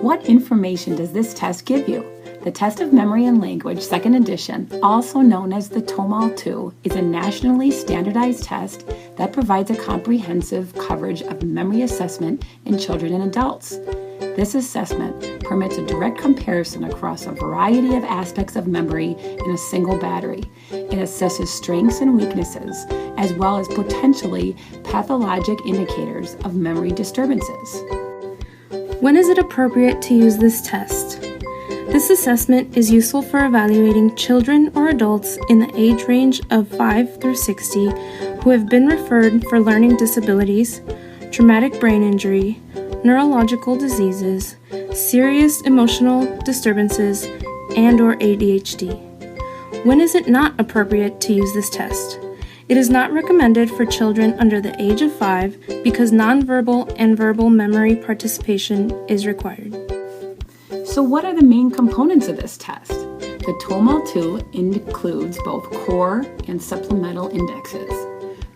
What information does this test give you? The Test of Memory and Language, 2nd edition, also known as the TOMAL-2, is a nationally standardized test that provides a comprehensive coverage of memory assessment in children and adults. This assessment permits a direct comparison across a variety of aspects of memory in a single battery. It assesses strengths and weaknesses, as well as potentially pathologic indicators of memory disturbances. When is it appropriate to use this test? This assessment is useful for evaluating children or adults in the age range of 5 through 60 who have been referred for learning disabilities, traumatic brain injury, neurological diseases, serious emotional disturbances, and/or ADHD. When is it not appropriate to use this test? It is not recommended for children under the age of 5 because nonverbal and verbal memory participation is required. So what are the main components of this test? The TOMAL-2 includes both core and supplemental indexes.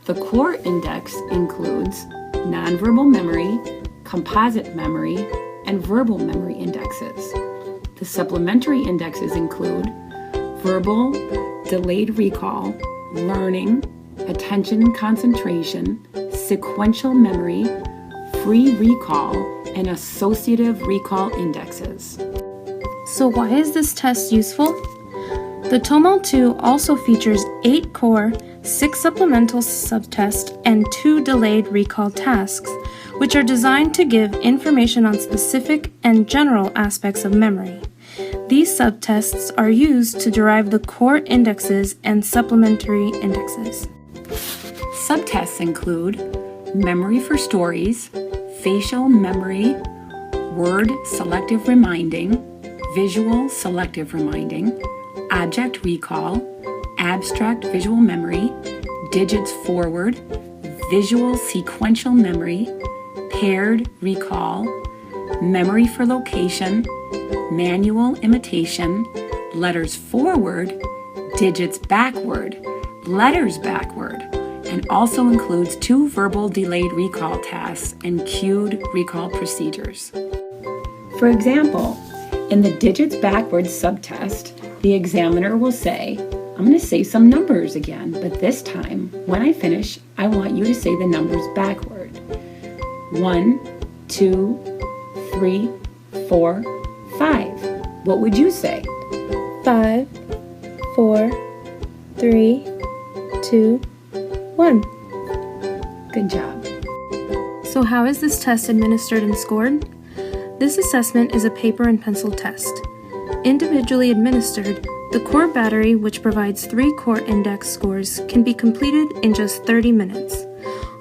The core index includes nonverbal memory, composite memory, and verbal memory indexes. The supplementary indexes include verbal, delayed recall, learning, attention and concentration, sequential memory, free recall, and associative recall indexes. So why is this test useful? The TOMAL-2 also features 8 core, 6 supplemental subtests, and 2 delayed recall tasks, which are designed to give information on specific and general aspects of memory. These subtests are used to derive the core indexes and supplementary indexes. Subtests include memory for stories, facial memory, word selective reminding, visual selective reminding, object recall, abstract visual memory, digits forward, visual sequential memory, paired recall, memory for location, manual imitation, letters forward, digits backward, letters backward, and also includes 2 verbal delayed recall tasks and cued recall procedures. For example, in the digits backwards subtest, the examiner will say, I'm going to say some numbers again, but this time, when I finish, I want you to say the numbers backward. 1, 2, 3, 4, 5. What would you say? 5, 4, 3, 2, 1. Good job. So how is this test administered and scored? This assessment is a paper and pencil test. Individually administered, the core battery, which provides 3 core index scores, can be completed in just 30 minutes.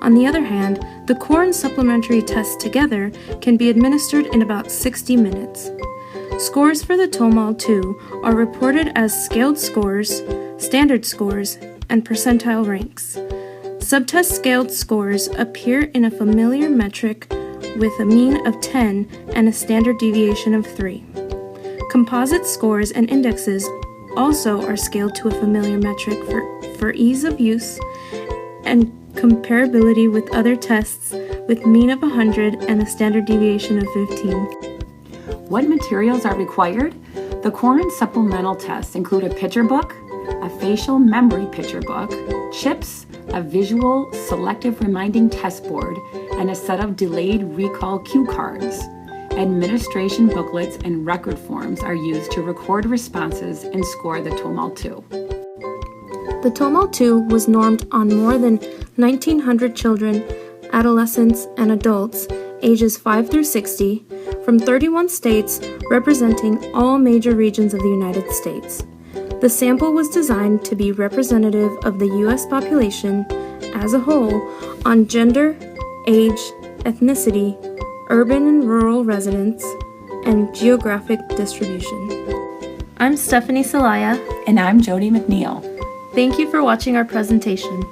On the other hand, the core and supplementary tests together can be administered in about 60 minutes. Scores for the TOMAL-2 are reported as scaled scores, standard scores, and percentile ranks. Subtest scaled scores appear in a familiar metric with a mean of 10 and a standard deviation of 3. Composite scores and indexes also are scaled to a familiar metric for ease of use and comparability with other tests with mean of 100 and a standard deviation of 15. What materials are required? The core and supplemental tests include a picture book, a facial memory picture book, chips, a visual selective reminding test board, and a set of delayed recall cue cards. Administration booklets and record forms are used to record responses and score the TOMAL-2. The TOMAL-2 was normed on more than 1,900 children, adolescents, and adults ages 5 through 60 from 31 states representing all major regions of the United States. The sample was designed to be representative of the U.S. population as a whole on gender, age, ethnicity, urban and rural residents, and geographic distribution. I'm Stephanie Salaya. And I'm Jody McNeil. Thank you for watching our presentation.